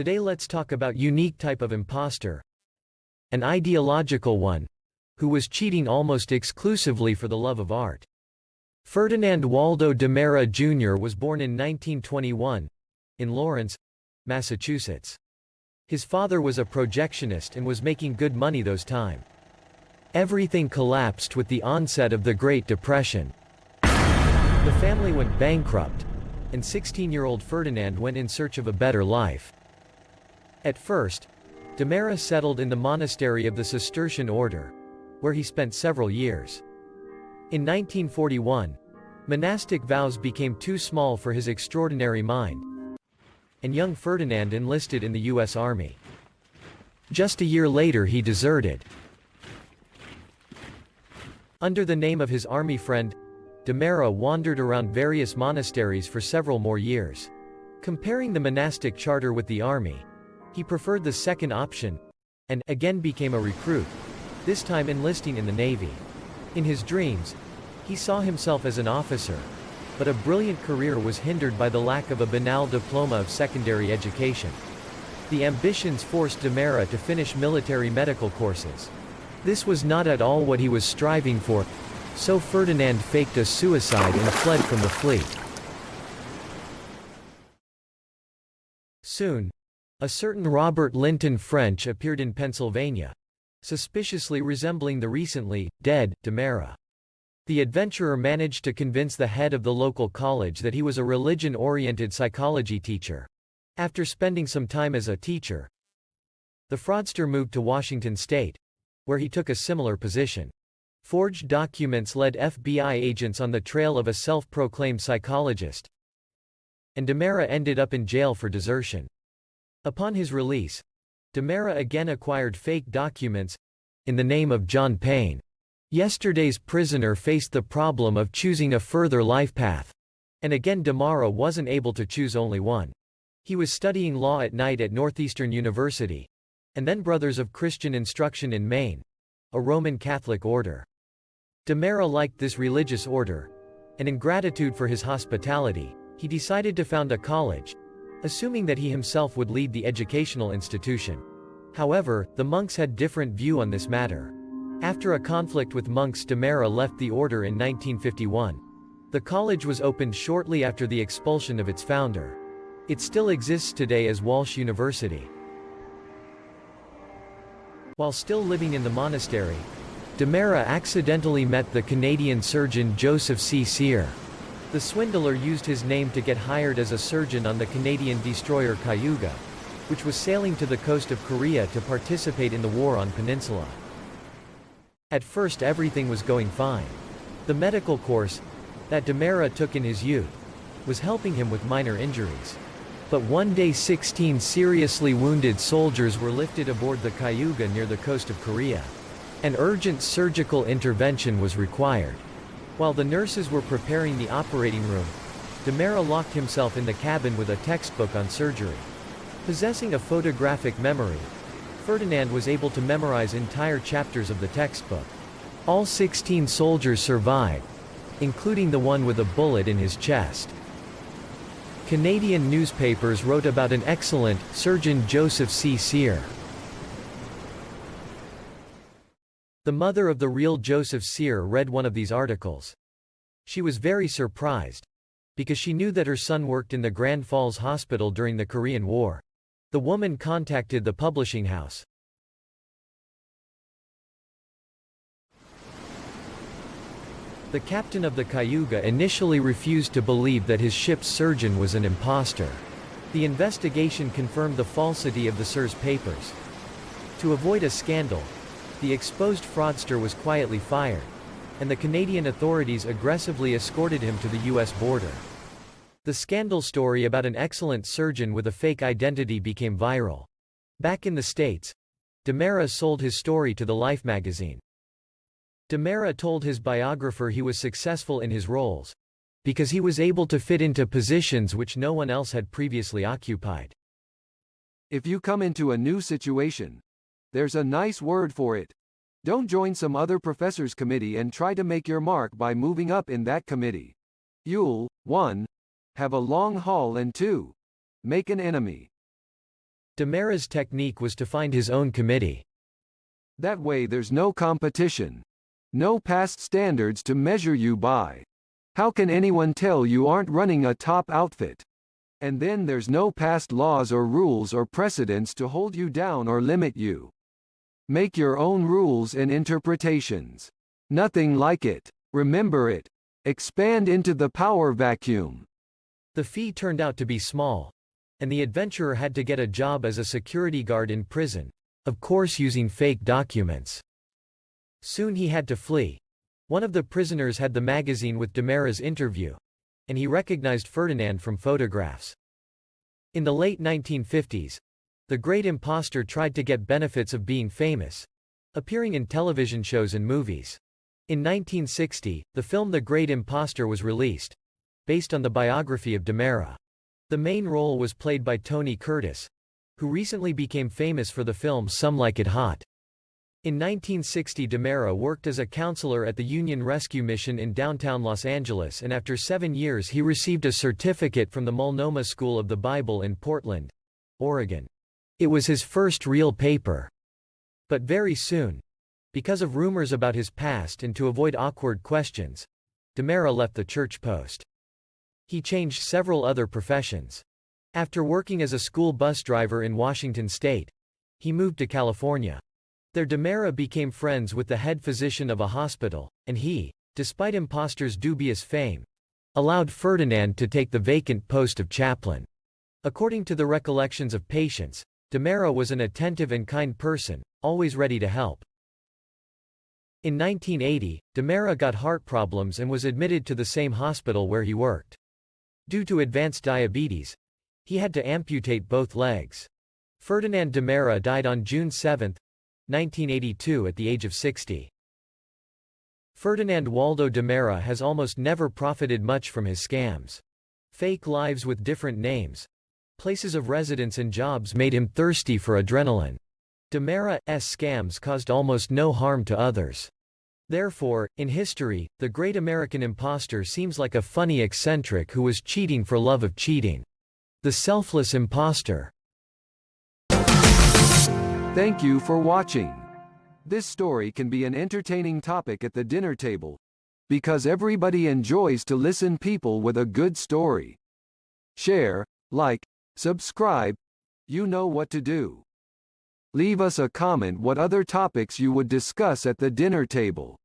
Today let's talk about unique type of imposter, an ideological one, who was cheating almost exclusively for the love of art. Ferdinand Waldo Demara Jr. was born in 1921, in Lawrence, Massachusetts. His father was a projectionist and was making good money those time. Everything collapsed with the onset of the Great Depression. The family went bankrupt, and 16-year-old Ferdinand went in search of a better life. At first, Demara settled in the monastery of the Cistercian order, where he spent several years. In 1941, monastic vows became too small for his extraordinary mind, and young Ferdinand enlisted in the U.S. Army. Just a year later he deserted. Under the name of his army friend, Demara wandered around various monasteries for several more years. Comparing the monastic charter with the army, he preferred the second option, and again became a recruit, this time enlisting in the Navy. In his dreams, he saw himself as an officer, but a brilliant career was hindered by the lack of a banal diploma of secondary education. The ambitions forced Demara to finish military medical courses. This was not at all what he was striving for, so Ferdinand faked a suicide and fled from the fleet. Soon, a certain Robert Linton French appeared in Pennsylvania, suspiciously resembling the recently dead Demara. The adventurer managed to convince the head of the local college that he was a religion-oriented psychology teacher. After spending some time as a teacher, the fraudster moved to Washington state, where he took a similar position. Forged documents led FBI agents on the trail of a self-proclaimed psychologist, and Demara ended up in jail for desertion. Upon his release, Demara again acquired fake documents, in the name of John Payne. Yesterday's prisoner faced the problem of choosing a further life path. And again Demara wasn't able to choose only one. He was studying law at night at Northeastern University, and then Brothers of Christian Instruction in Maine, a Roman Catholic order. Demara liked this religious order, and in gratitude for his hospitality, he decided to found a college, assuming that he himself would lead the educational institution. However, the monks had different view on this matter. After a conflict with monks, Demara left the order in 1951. The college was opened shortly after the expulsion of its founder. It still exists today as Walsh University. While still living in the monastery, Demara accidentally met the Canadian surgeon Joseph C. Cyr. The swindler used his name to get hired as a surgeon on the Canadian destroyer Cayuga, which was sailing to the coast of Korea to participate in the war on Peninsula. At first everything was going fine. The medical course, that Demara took in his youth, was helping him with minor injuries. But one day 16 seriously wounded soldiers were lifted aboard the Cayuga near the coast of Korea. An urgent surgical intervention was required. While the nurses were preparing the operating room, Demara locked himself in the cabin with a textbook on surgery. Possessing a photographic memory, Ferdinand was able to memorize entire chapters of the textbook. All 16 soldiers survived, including the one with a bullet in his chest. Canadian newspapers wrote about an excellent surgeon Joseph C. Cyr. The mother of the real Joseph Cyr read one of these articles. She was very surprised, because she knew that her son worked in the Grand Falls Hospital during the Korean War. The woman contacted the publishing house. The captain of the Cayuga initially refused to believe that his ship's surgeon was an impostor. The investigation confirmed the falsity of the Cyr's papers. To avoid a scandal, the exposed fraudster was quietly fired, and the Canadian authorities aggressively escorted him to the U.S. border. The scandal story about an excellent surgeon with a fake identity became viral. Back in the States, Demara sold his story to the Life magazine. Demara told his biographer he was successful in his roles, because he was able to fit into positions which no one else had previously occupied. If you come into a new situation, there's a nice word for it. Don't join some other professor's committee and try to make your mark by moving up in that committee. You'll, 1. Have a long haul and 2. Make an enemy. Demara's technique was to find his own committee. That way there's no competition. No past standards to measure you by. How can anyone tell you aren't running a top outfit? And then there's no past laws or rules or precedents to hold you down or limit you. Make your own rules and interpretations. Nothing like it. Remember it. Expand into the power vacuum. The fee turned out to be small, and the adventurer had to get a job as a security guard in prison, of course using fake documents. Soon he had to flee. One of the prisoners had the magazine with Demara's interview, and he recognized Ferdinand from photographs. In the late 1950s, the great imposter tried to get benefits of being famous, appearing in television shows and movies. In 1960, the film The Great Imposter was released, based on the biography of Demara. The main role was played by Tony Curtis, who recently became famous for the film Some Like It Hot. In 1960, Demara worked as a counselor at the Union Rescue Mission in downtown Los Angeles, and after 7 years he received a certificate from the Multnomah School of the Bible in Portland, Oregon. It was his first real paper. But very soon, because of rumors about his past and to avoid awkward questions, Demara left the church post. He changed several other professions. After working as a school bus driver in Washington state, he moved to California. There Demara became friends with the head physician of a hospital, and he, despite impostor's dubious fame, allowed Ferdinand to take the vacant post of chaplain. According to the recollections of patients, Demara was an attentive and kind person, always ready to help. In 1980, Demara got heart problems and was admitted to the same hospital where he worked. Due to advanced diabetes, he had to amputate both legs. Ferdinand Demara died on June 7, 1982 at the age of 60. Ferdinand Waldo Demara has almost never profited much from his scams. Fake lives with different names, places of residence and jobs made him thirsty for adrenaline. Demara's scams caused almost no harm to others. Therefore, in history, the great American imposter seems like a funny eccentric who was cheating for love of cheating. The selfless imposter. Thank you for watching. This story can be an entertaining topic at the dinner table, because everybody enjoys to listen people with a good story. Share, like, subscribe, you know what to do. Leave us a comment what other topics you would discuss at the dinner table.